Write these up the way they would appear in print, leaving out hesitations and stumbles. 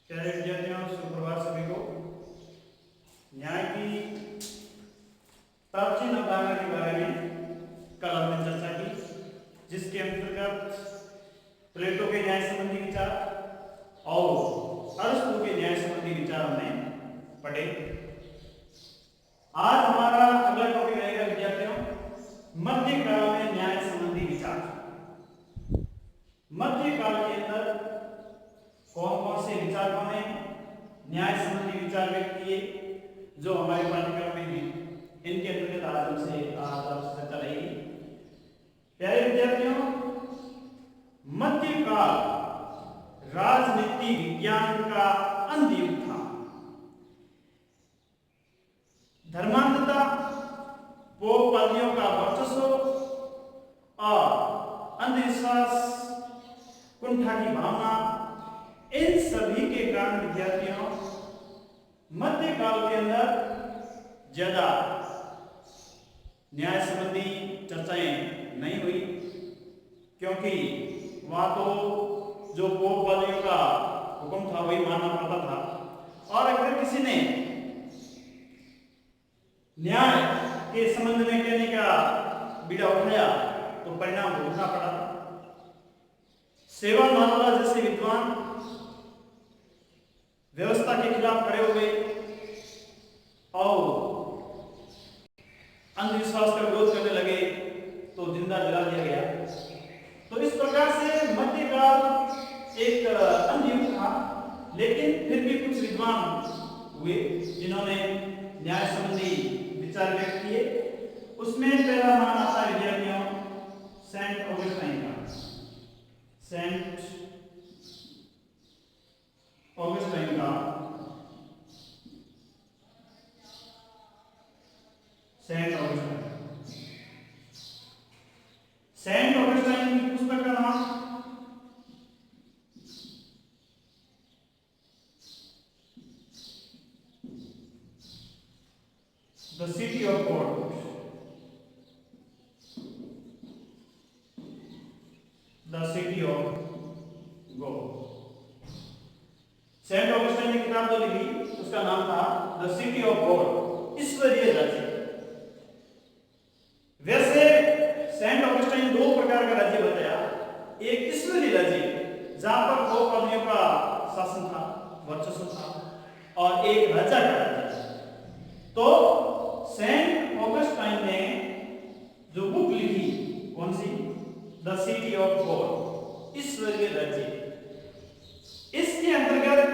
प्यारे विद्यार्थियों, सुप्रभात सभी को। न्याय की प्राचीन अवधारणा के बारे में कल हमने चर्चा की, जिसके अंतर्गत प्लेटो के न्याय संबंधी विचार और अरस्तु के न्याय संबंधी विचार हमने पढ़े। आज हमारा अगला टॉपिक रहेगा विद्यार्थियों, मध्यकाल में न्याय संबंधी विचार। मध्यकाल के अंदर कौन कौन से विचार बने, न्याय संबंधी विचार व्यक्त किए जो हमारे पाठ्यक्रम में हैं, इनके अंतर्गत आज आपसे चर्चा रहेगी। प्यारे विद्यार्थियों, मध्यकाल राजनीति विज्ञान का अंध युग था। धर्मांधता, पोप पदवियों का वर्चस्व और अंधविश्वास, कुंठा की भावना, इन सभी के कारण विद्यार्थियों मध्यकाल के अंदर ज्यादा न्याय संबंधी चर्चाएं नहीं हुई, क्योंकि वहां तो जो पोप पदवियों का हुक्म था वही मानना पड़ता था, और अगर किसी ने न्याय के संबंध में कहने का बीड़ा उठाया तो परिणाम भुगतना पड़ा। सेवा मालवा जैसे विद्वान व्यवस्था के खिलाफ खड़े हो गए और अंधविश्वास का विरोध करने लगे तो जिंदा जला दिया गया। तो इस प्रकार से मध्यकाल एक अंध युग था, लेकिन फिर भी कुछ विद्वान हुए जिन्होंने न्याय संबंधी विचार व्यक्त किए। उसमें पहला नाम आता है विद्यार्थियों सेंट ऑगस्टाइन का। सेंट ऑगस्टाइन का सेंट ऑगस्टाइन की पुस्तक का नाम the city of God. The city of God. Saint Augustine ने किताब जो लिखी उसका नाम था द सिटी ऑफ गॉड, ईश्वरीय राज्य। वैसे सेंट ऑगस्टाइन दो प्रकार का राज्य बताया, एक ईश्वरीय राज्य जहां पर पोप पदवियों का शासन था, वर्चस्व था, और एक राजा का राज्य। तो सेंट ऑगस्टाइन ने जो बुक लिखी, कौन सी? द सिटी ऑफ गॉड, ईश्वरीय राज्य। इसके अंतर्गत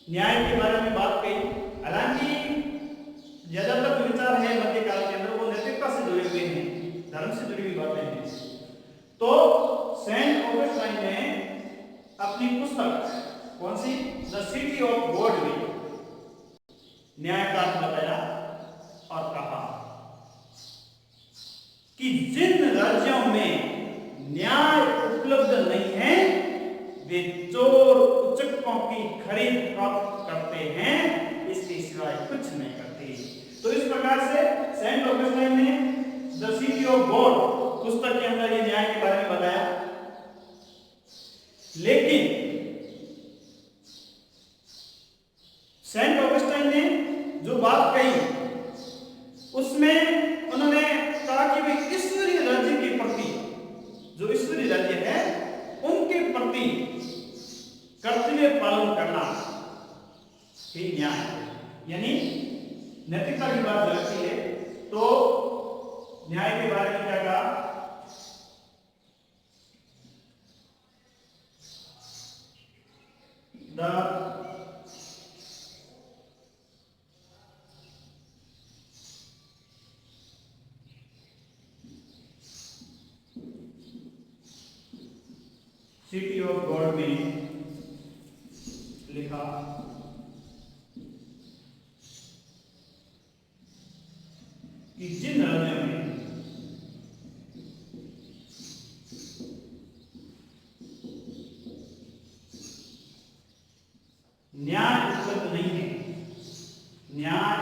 न्याय के बारे में बात कही। हालांकि ज्यादातर जो विचार है मध्यकाल के अंदर वो नैतिकता से जुड़े हुए हैं, धर्म से जुड़ी हुई बातें हैं। तो सेंट ऑगस्टाइन ने अपनी पुस्तक कौन सी? द सिटी ऑफ गॉड में न्याय का अर्थ बताया और कहा कि जिन राज्यों में न्याय उपलब्ध नहीं है वे चोर उचक्कों की खरीद फरोख्त करते हैं, इसके सिवाय कुछ नहीं करते। तो इस प्रकार से सेंट ऑगस्टाइन ने द सिटी ऑफ गॉड पुस्तक के अंदर ये न्याय के बारे में बताया। लेकिन सेंट ऑगस्टाइन ने जो बात कही उसमें उन्होंने कहा कि भाई ईश्वरीय राज्य के प्रति, जो ईश्वरीय राज्य है उनके प्रति कर्तव्य पालन करना ही न्याय है। यानी नैतिकता की बात लगती है। तो न्याय के बारे में क्या कहा? द सिटी ऑफ गॉड में लिखा कि जिन राज्यों में न्याय उपलब्ध नहीं है, न्याय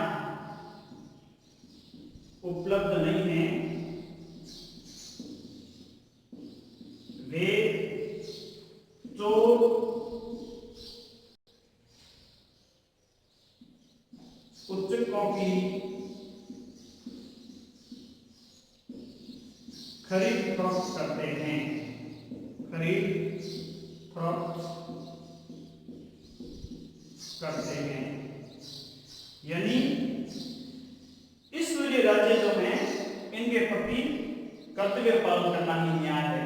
उपलब्ध नहीं है, वे चोर खरीद फरोख्त करते हैं, खरीद फरोख्त करते हैं। यानी ईश्वरीय राज्य जो है इनके प्रति कर्तव्य पालन करना ही न्याय है।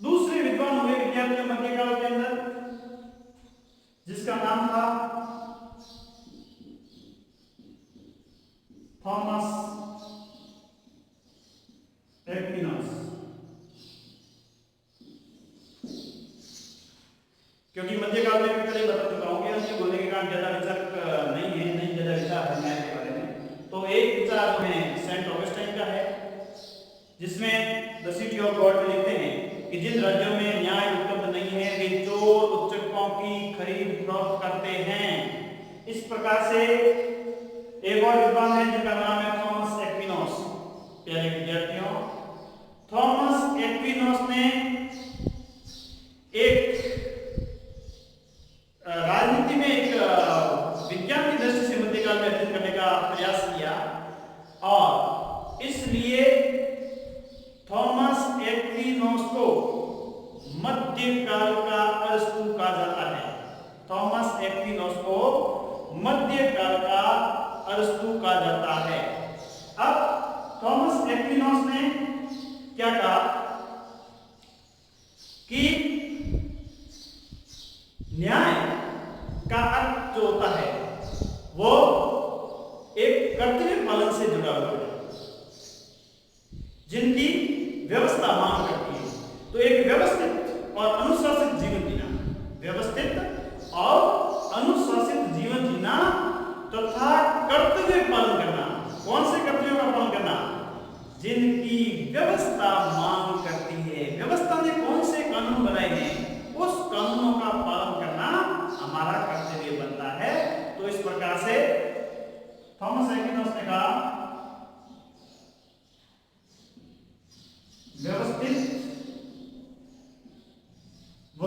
दूसरे विद्वान हुए विद्यार्थी मध्यकाल के अंदर, जिसका नाम था थॉमस एक्विनस। क्योंकि मध्यकाल में मैं पहले बता चुका हूं कि उसके बोलने के कारण ज्यादा विचार नहीं ज्यादा विचार है न्याय के बारे में। तो एक विचार जो है सेंट ऑगस्टाइन का है, जिसमें द सिटी ऑफ गॉड में लिखते हैं कि जिन राज्यों में न्याय उपलब्ध नहीं है वे चोर उच्चकों की खरीद फरोख्त करते हैं। इस प्रकार से एक और विद्वान है जिनका नाम है थॉमस एक्विनोस। प्यारे विद्यार्थियों, थॉमस एक्विनोस ने एक राजनीति में एक विज्ञान की दृष्टि से मध्यकाल में अध्ययन करने का प्रयास किया, और इसलिए थॉमस एक्विनोस को मध्यकाल का अरस्तु कहा जाता है। थॉमस एक्विनोस को मध्यकाल का अरस्तु कहा जाता है। अब थॉमस एक्विनोस ने क्या कहा कि न्याय का अर्थ जो होता है वो एक कर्तव्य पालन से जुड़ा हुआ है, जिनकी व्यवस्था मांग करती है। तो एक व्यवस्थित और अनुशासित जीवन जीना, व्यवस्थित और अनुशासित जीवन जीना तथा कर्तव्य पालन करना। कौन से कर्तव्यों का पालन करना? जिनकी व्यवस्था मांग करती है। व्यवस्था ने कौन से कानून बनाए हैं, उस कानूनों का पालन करना हमारा कर्तव्य बनता है। तो इस प्रकार से थॉमस एक्विनोस ने कहा व्यवस्थित व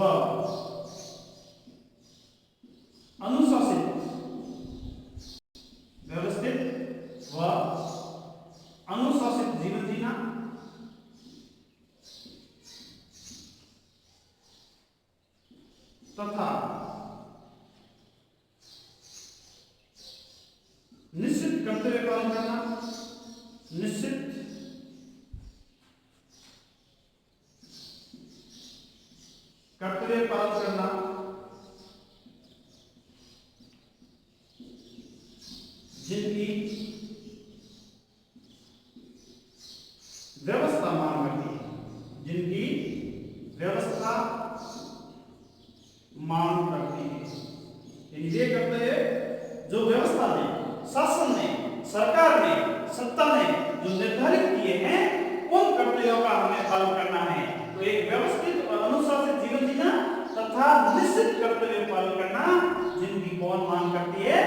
अनुशासित, व्यवस्थित व अनुशासित जीवन जीना तथा निश्चित कर्तव्य पालन करना, निश्चित कर्तव्य पालन करना जिनकी व्यवस्था मांग करती है, जिनकी व्यवस्था मांग करती है। ये कर्तव्य जो व्यवस्था ने, शासन ने, सरकार ने, सत्ता ने जो निर्धारित किए हैं, उन कर्तव्यों का हमें पालन करना है। तो एक व्यवस्थित और अनुशासित जीवन जीना तथा निश्चित कर्तव्य पालन करना जिनकी कौन मांग करती है?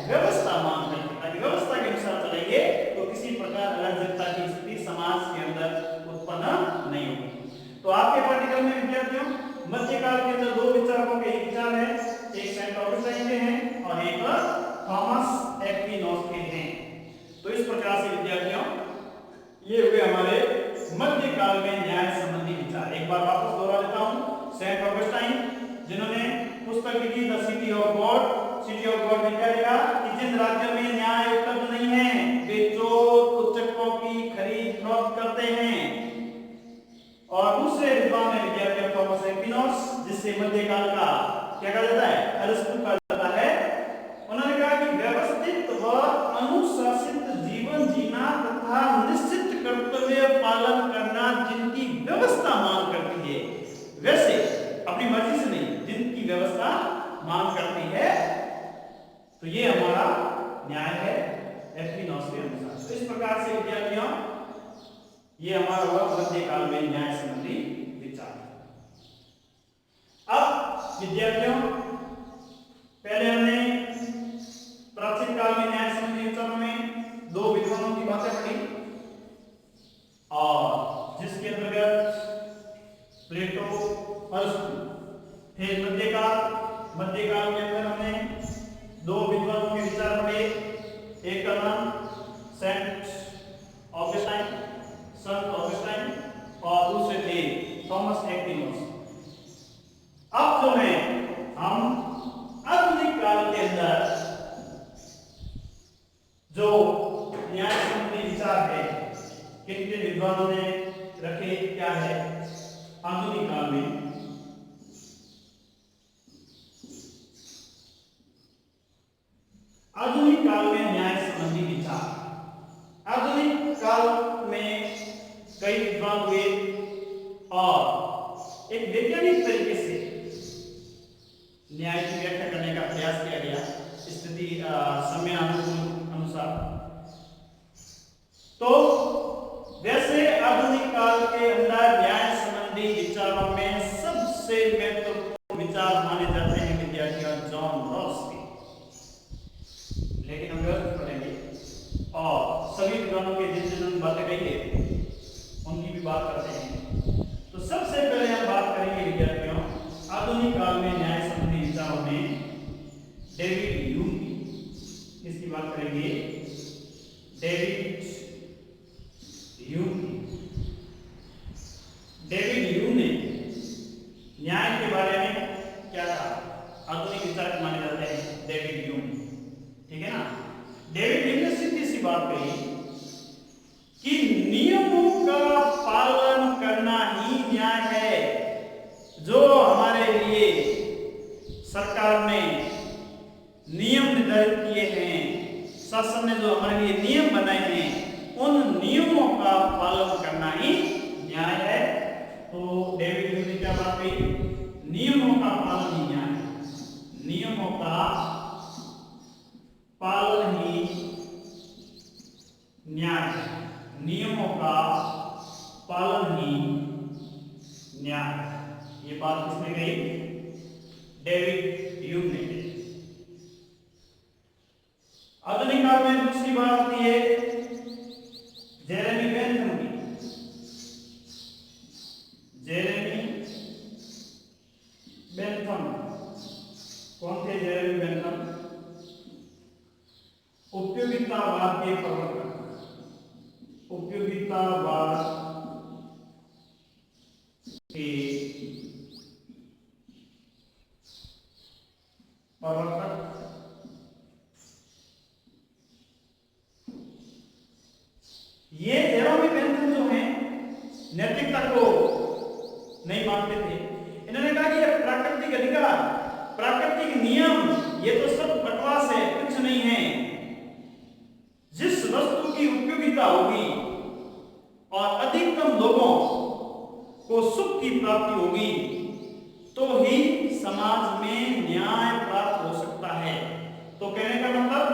व्यवस्था मांग करती है। ताकि व्यवस्था के अनुसार चलेंगे तो किसी प्रकार अराजकता की स्थिति समाज के अंदर उत्पन्न नहीं होगी। तो आपके पाठ्यक्रम में विद्यार्थियों मध्यकाल के अंदर दो विचारकों के एक विचार है, एक सेंट ऑगस्टाइन के हैं और एक थॉमस एक्विनोस के हैं। तो इस प्रकार से विद्यार्थियों ये हुए हमारे मध्यकाल में न्याय संबंधी विचार। एक बार वापस दोहरा देता हूं। सेंट ऑगस्टाइन जिन्होंने पुस्तक लिखी the city of God, city of God में क्या लिखा कि जिन राज्यों में न्याय उपलब्ध नहीं है वे चोर उच्चकों की खरीद फरोख्त करते हैं। और दूसरे विद्वान है विद्यार्थी थॉमस एक्विनोस, जिससे मध्यकाल का क्या कहा जाता है? अरस्तु कहा जाता है। उन्होंने कहा कि व्यवस्थित व अनुशासित जीवन जीना तथा निश्चित कर्तव्य पालन करना जिनकी व्यवस्था मांग करती है, वैसे अपनी मर्जी से नहीं, जिनकी व्यवस्था मांग करती है, तो ये हमारा न्याय है एक्विनोस के अनुसार। तो इस प्रकार से विद्यार्थियों ये हमारा हुआ मध्यकाल में न्याय संबंधी विचार। अब विद्यार्थियों पहले हमने प्राचीन काल में न्याय संबंधी विचारों में दो विद्वानों की बातें पढ़ी, और जिसके अंतर्गत प्लेटो, अरस्तु। फिर मध्यकाल के अंदर हमने दो विद्वानों के विचार पढ़े, एक का नाम सेंट ऑगस्टाइन, संत विद्वानों ने रखे क्या है, आधुनिक काल में न्याय संबंधी विचार। आधुनिक काल में कई विद्वान हुए और एक वैज्ञानिक तरीके से न्याय की व्याख्या करने का प्रयास किया गया स्थिति समय अनुसार। तो वैसे आधुनिक काल के अंदर न्याय संबंधी विचारों में सबसे महत्वपूर्ण विचार माने जाते हैं विद्यार्थियों जॉन रॉस के। लेकिन हम व्यवस्थित पढ़ेंगे और सभी विद्वानों के जिन बातें कही है उनकी भी बात करते हैं। तो सबसे पहले हम बात करेंगे विद्यार्थियों आधुनिक काल में न्याय संबंधी विचारों में डेविड ह्यूम की। इसकी बात करेंगे डेविड ह्यूम। डेविड ह्यूम ने न्याय के बारे में क्या कहा, आधुनिक विचारक माने जाते हैं डेविड ह्यूम, ठीक है ना। डेविड ह्यूम ने सीधी सी बात कही कि नियमों का पालन करना ही न्याय है। जो हमारे लिए सरकार ने नियम निर्धारित किए हैं, शासन ने जो हमारे लिए नियम बनाए हैं, उन नियमों का पालन करना ही न्याय है। तो डेविड ह्यूम ने क्या बात कही, नियमों का पालन ही न्याय है। नियमों का पालन ही न्याय है। नियमों का पालन ही न्याय है। ये बात किसने कही, डेविड ह्यूम ने कही। आधुनिक काल में दूसरी बात आती है जेरेमी बेंथम की। जेरेमी बेंथम कौन थे? जेरेमी बेंथम उपयोगितावाद के प्रवर्तक। उपयोगितावाद के प्रवर्तक ये जेरेमी बेंथम जो हैं नैतिकता को नहीं मानते थे। इन्होंने कहा कि ये प्राकृतिक अधिकार, प्राकृतिक नियम ये तो सब बकवास है, कुछ नहीं है। जिस वस्तु की उपयोगिता होगी और अधिकतम लोगों को सुख की प्राप्ति होगी तो ही समाज में न्याय प्राप्त हो सकता है। तो कहने का मतलब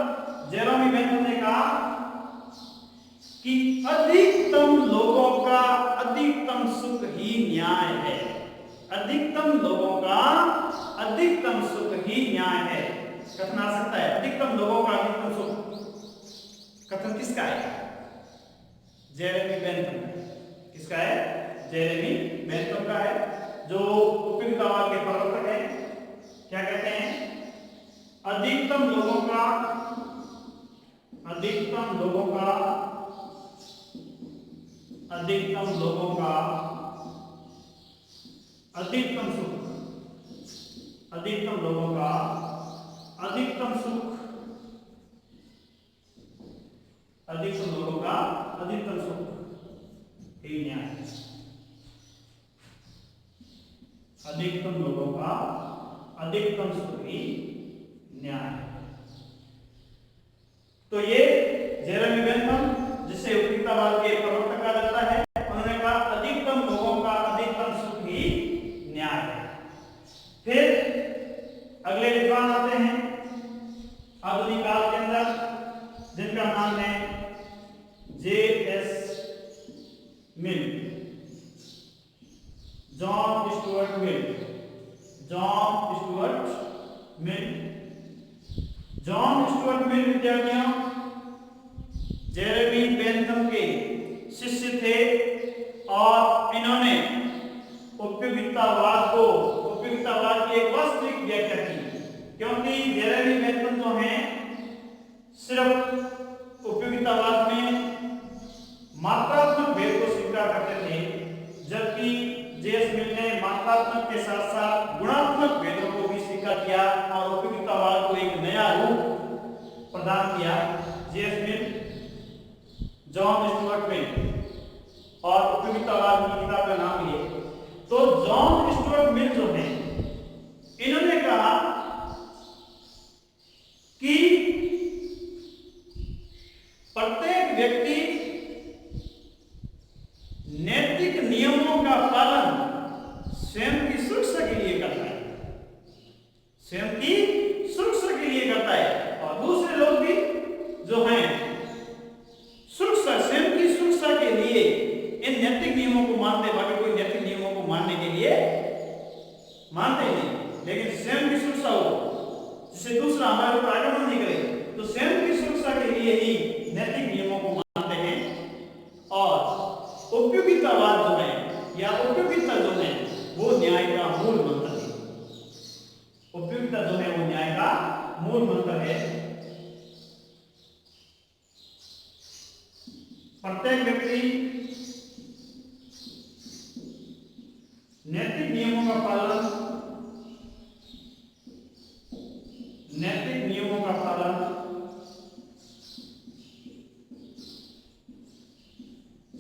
जेरेमी बेंथम ने कहा कि अधिकतम लोगों का अधिकतम सुख ही न्याय है। अधिकतम लोगों का अधिकतम सुख ही न्याय है। कथन आ सकता है अधिकतम लोगों का अधिकतम सुख, कथन किसका है? Jeremy Bentham. किसका है? जेरेमी बेंथम का है, जो उपयोगितावाद के प्रवर्तक है। क्या कहते हैं? अधिकतम लोगों का अधिकतम लोगों का अधिकतम लोगों का अधिकतम सुख, अधिकतम लोगों का अधिकतम सुख, अधिकतम लोगों का अधिकतम सुख ही न्याय है। अधिकतम लोगों का अधिकतम सुख ही न्याय है। तो ये जेरेमी बेंथम, जिसे उपयोगितावाद के प्रवर्तक कहा जाता है, उन्होंने कहा अधिकतम लोगों का अधिकतम सुख ही न्याय है। फिर अगले विद्वान आते हैं आधुनिक काल के अंदर, जिनका नाम है J.S. Mill, John Stuart Mill. John Stuart Mill. John Stuart Mill विद्यार्थियों जेरेमी बेंथम के शिष्य थे और इन्होंने उपयोगितावाद की एक वास्तविक व्याख्या की। क्योंकि जेरेमी बेंथम जो हैं सिर्फ उपयोगितावाद में मात्रात्मक भेद को स्वीकार करते थे, जबकि जेएस मिल ने मात्रात्मक के साथ साथ गुणात्मक भेदों को भी स्वीकार किया और उपयोगितावाद को एक नया रूप प्रदान किया। जेएस मिल, जॉन स्टुअर्ट मिल और उपयोगितावाद की किताब का नाम लिए तो जॉन स्टुअर्ट मिल जो है इन्होंने कहा कि प्रत्येक व्यक्ति नैतिक नियमों का पालन स्वयं की सुरक्षा के लिए करता है, स्वयं की सुरक्षा के लिए करता है और दूसरे लोग भी जो हैं सुरक्षा स्वयं की सुरक्षा के लिए इन नैतिक नियमों को मानते, बाकी कोई नैतिक नियमों को मानने के लिए मानते नहीं, लेकिन स्वयं की सुरक्षा हो जिससे दूसरा हमारे ऊपर आक्रमण नहीं करे तो स्वयं की सुरक्षा के लिए ही नैतिक नियमों को मानते हैं। और उपयोगितावाद जो है या उपयोगिता जो है वो न्याय का मूल मंत्र है। उपयोगिता जो है वो न्याय का मूल मंत्र है। प्रत्येक व्यक्ति नैतिक नियमों का पालन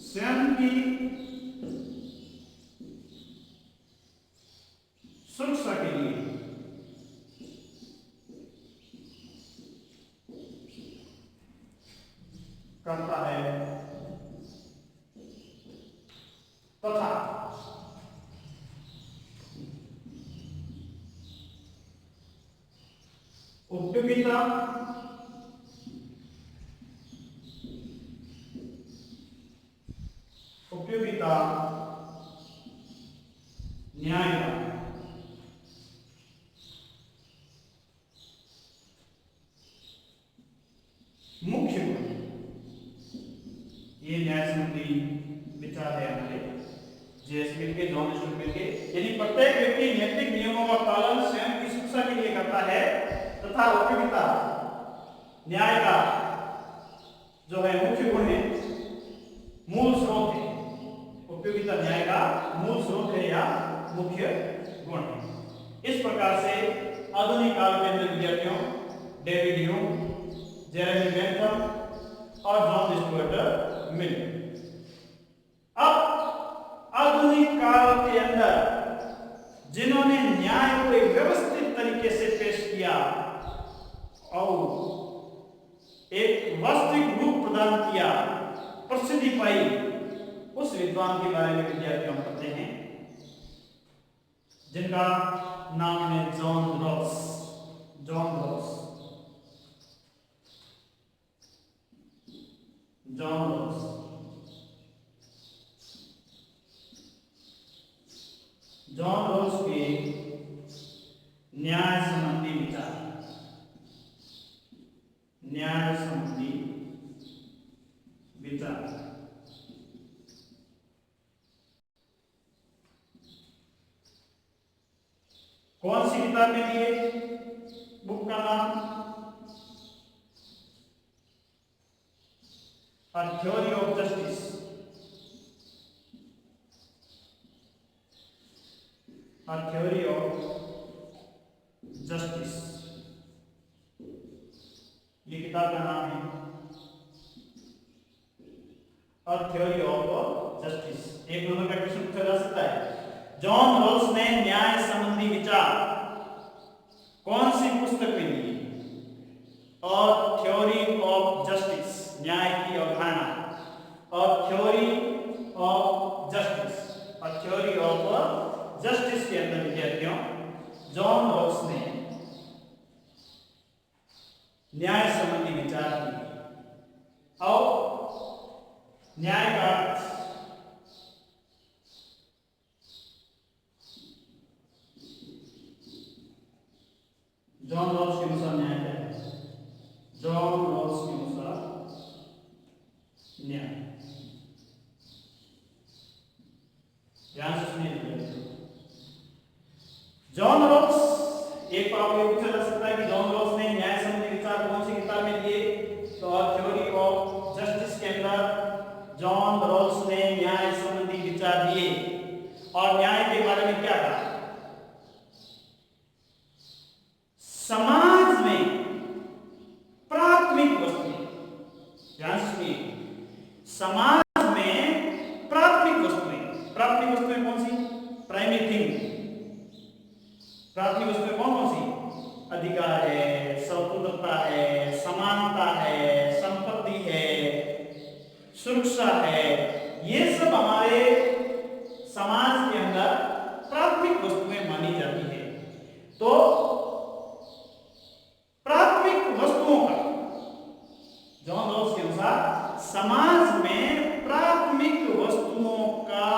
स्वयं की सुरक्षा के लिए करता है तथा उपयोगिता न्याय का मुख्य गुण, ये न्याय संबंधी विचार है हमारे जेएस मिल के जॉन स्टुअर्ट मिल के, यानी प्रत्येक व्यक्ति नैतिक नियमों का पालन स्वयं की सुरक्षा के लिए करता है तथा उपयोगिता न्याय का जो है मुख्य गुण है, मूल स्रोत है। उपयोगिता न्याय का मूल स्रोत है या मुख्य गुण है। इस प्रकार से आधुनिक काल के अंदर विद्यार्थियों डेविड ह्यूम, जेरेमी बेंथम और जॉन स्टुअर्ट मिल, अब आधुनिक काल के अंदर जिन्होंने न्याय को एक व्यवस्थित तरीके से पेश किया और एक वास्तविक रूप प्रदान किया, प्रसिद्धि पाई, उस विद्वान के बारे में विद्यार्थी हम पढ़ते हैं जिनका नाम है जॉन रॉस। जॉन रॉस के न्याय संबंधी विचार कौन सी किताब में दिए? बुक का नाम A Theory of Justice। A Theory of Justice, ये किताब का नाम है A Theory of Justice। एक नंबर का क्वेश्चन पूछा जा सकता है, जॉन रॉस ने न्याय संबंधी विचार कौन सी पुस्तक में दिए? और थ्योरी ऑफ जस्टिस, न्याय की अवधारणा, और थ्योरी ऑफ जस्टिस, और थ्योरी ऑफ जस्टिस के अंदर विद्यार्थियों जॉन रॉस ने न्याय संबंधी विचार किए और न्याय का जॉन रॉस के अनुसार न्याय क्या है? जॉन रॉस के अनुसार न्याय, ध्यान से सुनिए। जॉन रॉस, एक बार आपको पूछा जा सकता है कि जॉन रॉस ने न्याय संबंधी विचार कौन सी किताब में दिए? तो थ्योरी ऑफ जस्टिस के अंदर जॉन रॉस ने न्याय संबंधी विचार दिए और न्याय के बारे में क्या कहा? समाज में प्राथमिक वस्तुएं, ध्यान से सुनिए, समाज में प्राथमिक वस्तुएं कौन सी? प्राइमरी थिंग, प्राथमिक वस्तुएं कौन कौन सी? अधिकार है, स्वतंत्रता है, समानता है, संपत्ति है, सुरक्षा है। ये सब हमारे समाज के अंदर प्राथमिक वस्तुएं मानी जाती है। तो प्राथमिक वस्तुओं का जॉन रॉल्स के अनुसार समाज में प्राथमिक वस्तुओं का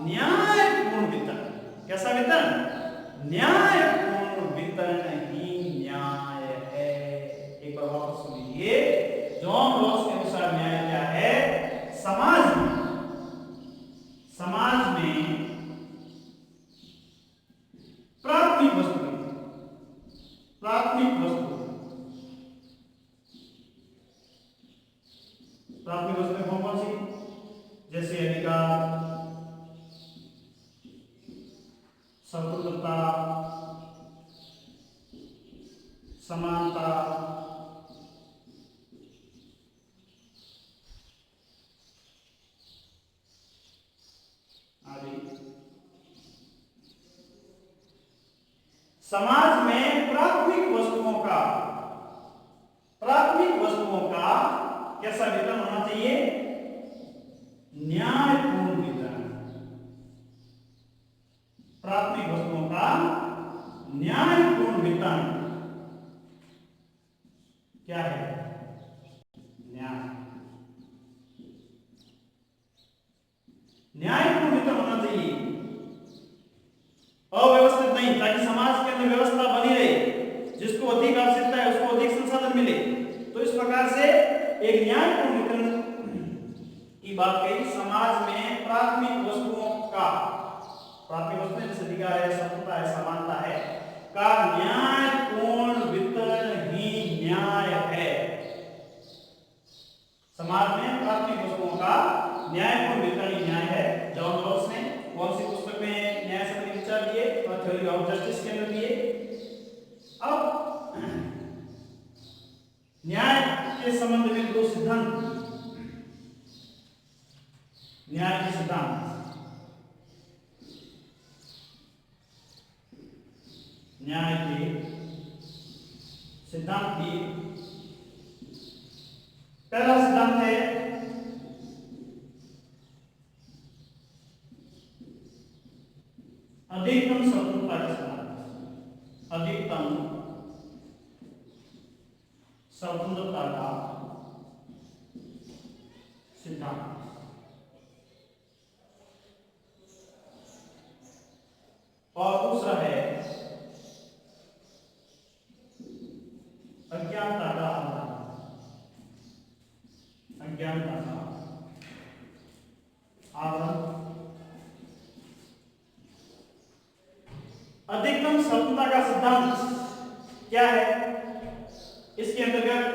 न्यायपूर्ण वितरण, कैसा वितरण? न्यायपूर्ण वितरण ही न्याय है। एक बार वापस सुनिए, जॉन रॉल्स के अनुसार न्याय क्या है? समाज में प्राथमिक वस्तुएं कौन कौन सी? जैसे अधिकार, स्वतंत्रता, समानता, आदि। समाज में प्राथमिक वस्तुओं का कैसा वितरण होना चाहिए? न्यायपूर्ण वितरण। प्राथमिक वस्तुओं का न्यायपूर्ण वितरण क्या है? न्यायपूर्ण वितरण होना चाहिए, अव्यवस्थित नहीं, ताकि समाज के अंदर व्यवस्था बनी रहे, जिसको अधिक आवश्यकता है उसको अधिक संसाधन मिले। तो इस प्रकार से एक न्यायपूर्ण वितरण की बात कही। समाज में प्राथमिक वस्तुओं का, प्राथमिक वस्तुएं जैसे अधिकार है, स्वतंत्रता है, समानता है, का न्यायपूर्ण वितरण ही न्याय है। समाज में प्राथमिक वस्तुओं का न्यायपूर्ण वितरण ही न्याय है। जॉन रॉल्स ने कौन सी पुस्तक में न्याय संबंधी विचार दिए? थ्योरी ऑफ जस्टिस के अंदर दिए। अब न्याय के संबंध में दो सिद्धांत, न्याय के सिद्धांत, न्याय के सिद्धांत की पहला सिद्धांत है अधिकतम स्वतंत्रता का सिद्धांत। अधिकतम स्वतंत्रता का सिद्धांत। और दूसरा है अज्ञानता का आधार, अज्ञानता का आधार। अधिकतम स्वतंत्रता का सिद्धांत क्या है? इसके अंतर्गत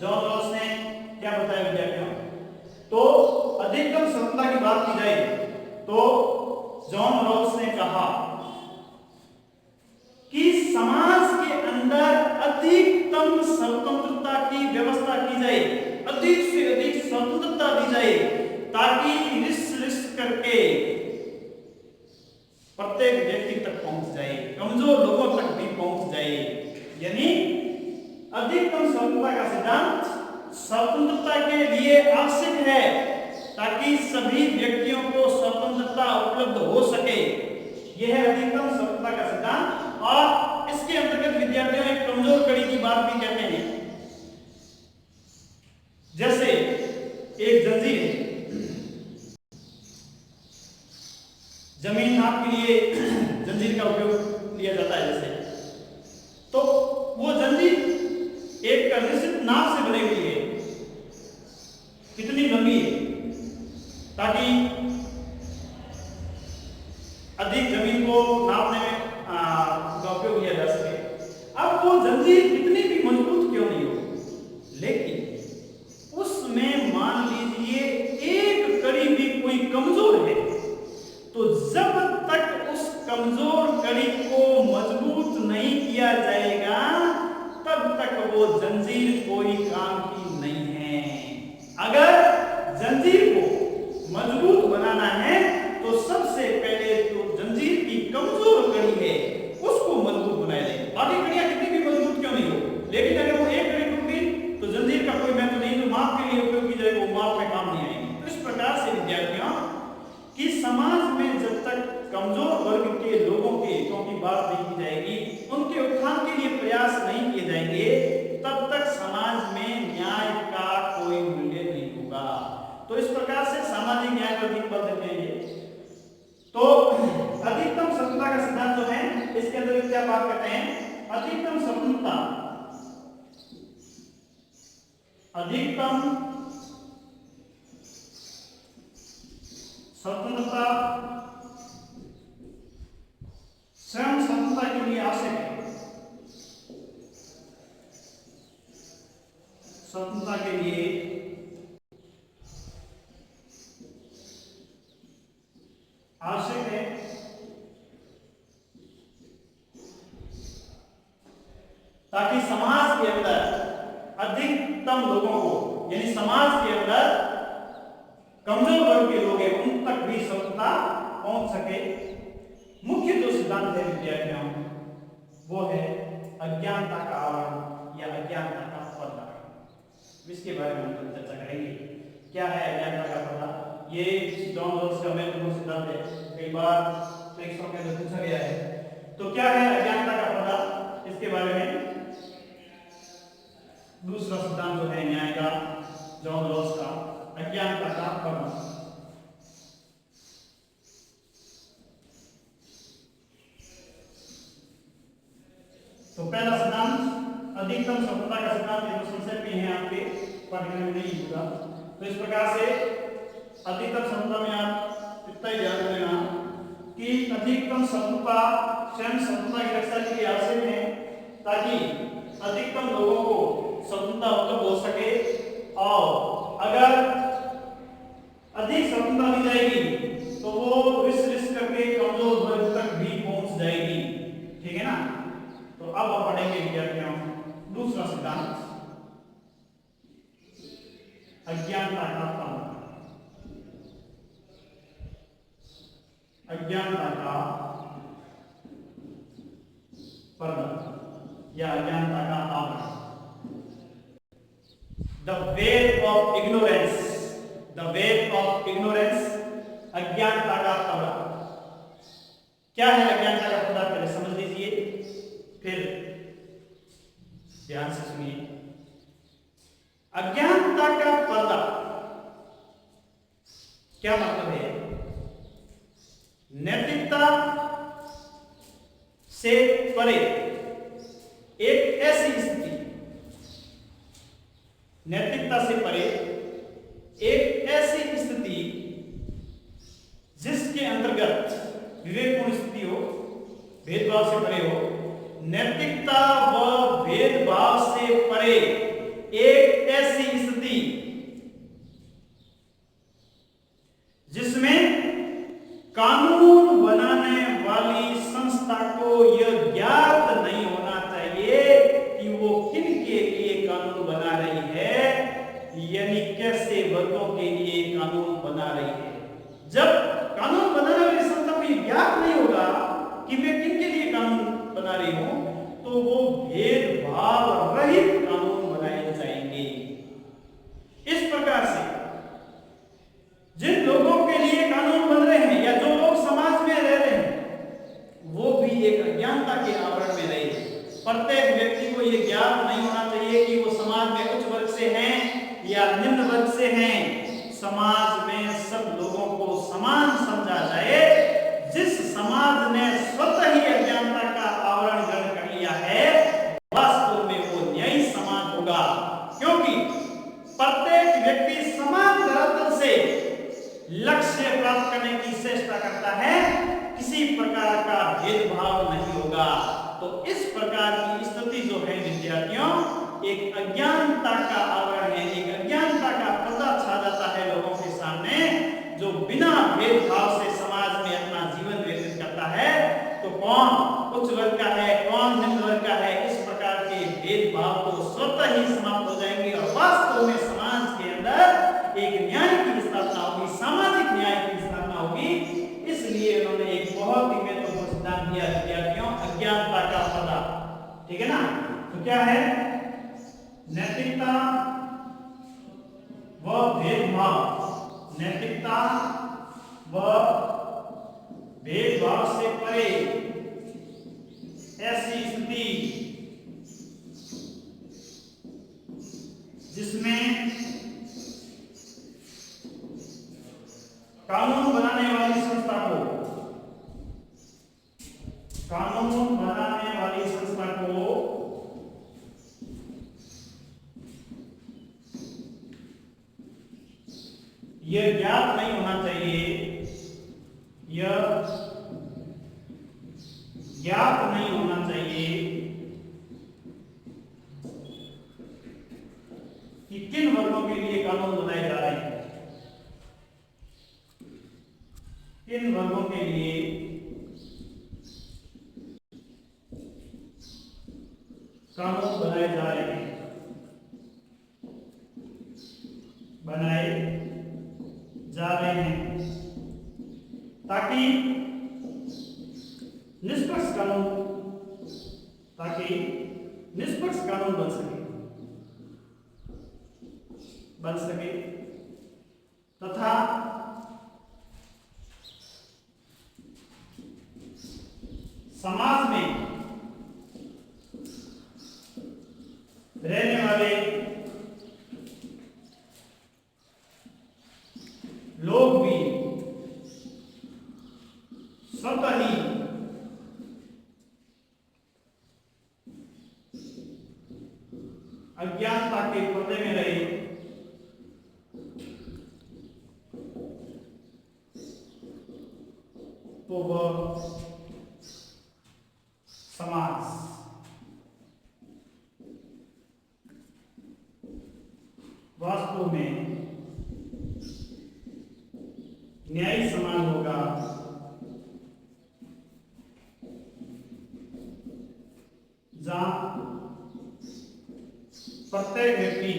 जॉन रॉल्स ने क्या बताया विद्यार्थियों? तो अधिकतम स्वतंत्रता की बात की जाए तो जॉन रॉल्स ने कहा कि समाज के अंदर अधिकतम स्वतंत्रता की व्यवस्था की जाए, अधिक से अधिक स्वतंत्रता दी जाए, ताकि रिस करके प्रत्येक व्यक्ति तक पहुंच जाए, कमजोर लोगों तक भी पहुंच जाए। यानी अधिकतम स्वतंत्रता का सिद्धांत स्वतंत्रता के लिए आवश्यक है, ताकि सभी व्यक्तियों को स्वतंत्रता उपलब्ध हो सके। यह है अधिकतम स्वतंत्रता का सिद्धांत। और इसके अंतर्गत विद्यार्थियों एक कमजोर कड़ी की बात भी कहते हैं। जैसे एक जंजीर है, जमीन नाप के लिए जंजीर का उपयोग लिया जाता है। जैसे तो वो जंजीर एक निश्चित नाप से बनी हुई है, कितनी लंबी है, ताकि अधिक जमीन को नापने में का उपयोग किया जा सके। अब वो जंजीर कितनी भी मजबूत क्यों नहीं हो, लेकिन उसमें मान लीजिए एक कड़ी भी कोई कमजोर है, तो जब तक उस कमजोर कड़ी को मजबूत नहीं किया जाएगा तब तक वो जंजीर कोई काम की नहीं है। अगर जंजीर को मजबूत बनाना है तो सबसे समाज में जब तक कमजोर वर्ग के लोगों के क्योंकि बात देखी जाएगी उनके उत्थान के लिए प्रयास नहीं किए जाएंगे तब तक समाज में न्याय का कोई मूल्य नहीं होगा। तो इस प्रकार से सामाजिक न्याय पर अधिक बल देते हैं। तो अधिकतम स्वतंत्रता का सिद्धांत जो है इसके अंदर क्या बात करते हैं, अधिकतम स्वतंत्रता, अधिकतम स्वतंत्रता स्वयं स्वतंत्रता के लिए आवश्यक है। स्वतंत्रता के लिए आवश्यक है ताकि समाज के अंदर अधिकतम लोगों को, यानी समाज के अंदर कमजोर वर्ग के लोग हैं उन तक भी स्वतंत्रता पहुंच सके। मुख्य जो सिद्धांत है विद्यार्थियों वो है अज्ञानता का आवरण या अज्ञानता का पर्दा। इसके बारे में हम चर्चा करेंगे। क्या है अज्ञानता का पर्दा? ये जॉन रॉल्स का महत्वपूर्ण सिद्धांत है, कई बार परीक्षाओं के अंदर पूछा गया है। तो क्या है अज्ञानता का पर्दा, इसके बारे में दूसरा सिद्धांत जो है न्याय का, जॉन रॉल्स का, अज्ञानता का पर्दा। तो पहला सिद्धांत अधिकतम स्वतंत्रता का सिद्धांत, ये संक्षेप में है आपके पाठ्यक्रम में नहीं होगा। तो इस प्रकार से अधिकतम स्वतंत्रता में आप इतना ही ध्यान रखना कि अधिकतम स्वतंत्रता स्वयं स्वतंत्रता की रक्षा के लिए आवश्यक है ताकि अधिकतम लोगों को स्वतंत्रता उपलब्ध हो सके। और अगर अधिक स्वतंत्रता दी जाएगी तो वो विश्लेष करके कमजोर वर्ग तक भी पहुंच जाएगी। ठीक है ना? तो अब हम पढ़ेंगे विद्यार्थियों दूसरा सिद्धांत अज्ञानता का पर्दा। अज्ञानता का पर्दा या अज्ञानता का आवरण। The well of ignorance, the well of ignorance, अज्ञानता का पर्दा। क्या है अज्ञानता का पर्दा, पहले समझ लीजिए फिर ध्यान से सुनिए। अज्ञानता का पर्दा क्या मतलब है? नैतिकता से परे एक ऐसी स्थिति, नैतिकता से परे एक ऐसी स्थिति जिसके अंतर्गत विवेकपूर्ण स्थिति हो, भेदभाव से परे हो, नैतिकता व भेदभाव से परे एक ऐसी स्थिति जिसमें कानून बनाने वाली संस्था को यह ज्ञात नहीं होना चाहिए कि वो किन के लिए कानून बना रही है, यानी कैसे वर्गों के लिए कानून बना रही है। जब कानून बनाने वाली संस्था को यह ज्ञात नहीं होगा कि वे किन के लिए कानून बना रही हो तो वो भेदभाव रहित कानून बनाए जाएंगे। इस प्रकार से जिन लोगों के लिए कानून बन रहे हैं या जो लोग समाज में रह रहे हैं वो भी एक अज्ञानता के आवरण में रहे। प्रत्येक व्यक्ति को यह ज्ञात नहीं होना चाहिए कि वो समाज में उच्च वर्ग से हैं या निम्न वर्ग से हैं। समाज में सब लोगों को समान समझा जाए। जिस समाज ने स्वतः ही अज्ञानता का आवरण ग्रहण कर लिया है वास्तव में वो न्यायी समाज होगा, क्योंकि प्रत्येक व्यक्ति समान धरातल से लक्ष्य प्राप्त करने की चेष्टा करता है, किसी प्रकार का भेदभाव नहीं होगा। तो इस प्रकार की स्थिति जो है विद्यार्थियों एक अज्ञानता का आवरण है, एक अज्ञानता का पर्दा छा जाता है लोगों के सामने जो बिना भेदभाव से समाज में अपना जीवन व्यतीत करता है। तो कौन उच्च वर्ग का है, कौन निम्न वर्ग का है, इस प्रकार के भेदभाव तो स्वतः ही समाप्त हो जाएंगे और वास्तव में समाज के अंदर एक न्याय की स्थापना होगी, सामाजिक न्याय की स्थापना होगी। इसलिए उन्होंने एक बहुत ही महत्वपूर्ण सिद्धांत दिया विद्यार्थियों, अज्ञानता का पर्दा। ठीक है ना? तो क्या है? नैतिकता व भेदभाव, नैतिकता व कानून बनाने वाली संस्था को यह ज्ञात नहीं होना चाहिए, यह ज्ञात नहीं होना चाहिए कि किन वर्गों के लिए कानून बनाए जा रहे हैं, किन वर्गों के लिए कानून बनाए जा रहे हैं, बनाए जा रहे हैं, ताकि निष्पक्ष कानून, ताकि निष्पक्ष कानून बन सके तथा समाज में रहने वाले लोग भी स्वतः ही अज्ञानता के पर्दे में रहे, तो वह समाज वास्तव में न्यायी समाज होगा, जहां प्रत्येक व्यक्ति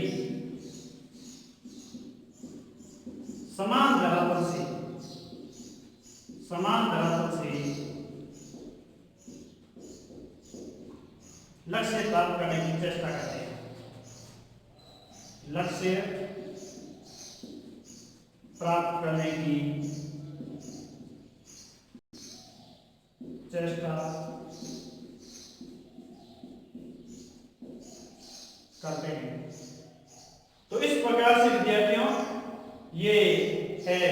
समान धरातल से लक्ष्य प्राप्त करने की चेष्टा करते हैं, लक्ष्य प्राप्त करने की चेष्टा करते हैं। तो इस प्रकार से विद्यार्थियों, ये है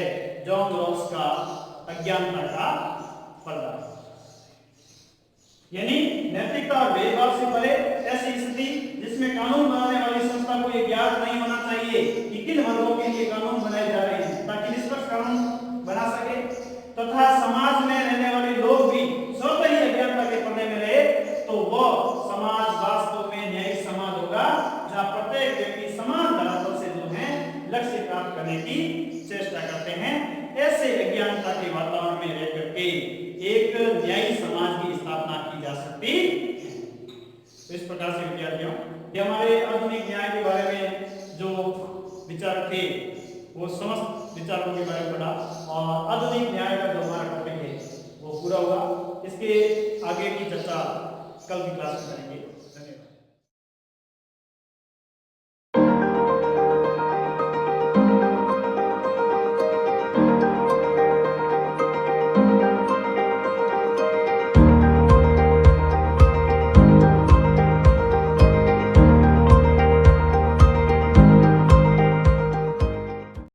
जॉन रॉस का अज्ञानता का पर्दा, यानी नैतिकता और भेदभाव से परे ऐसी स्थिति जिसमें कानून बनाने वाली संस्था को यह ज्ञात नहीं होना चाहिए कि किन वर्गों के लिए कानून बनाए जा रहे हैं, ताकि निष्पक्ष कानून बना सके, तथा समाज में रहने वाले लोग भी स्वतः ही अज्ञानता के पर्दे में रहे, तो वह समाज वास्तव में न्यायी समाज होगा, जहां प्रत्येक व्यक्ति समान धरातल से जो है लक्ष्य प्राप्त करने की चेष्टा करते हैं। ऐसे अज्ञानता के वातावरण में रह करके एक न्यायी समाज की स्थापना की जा सकती है। तो इस प्रकार से विद्यार्थियों, ये हमारे आधुनिक न्याय के बारे में जो विचार थे वो समस्त विचारों के बारे में पढ़ा, और आधुनिक न्याय का जो हमारा टॉपिक है वो पूरा हुआ। इसके आगे की चर्चा कल की क्लास में करेंगे। धन्यवाद।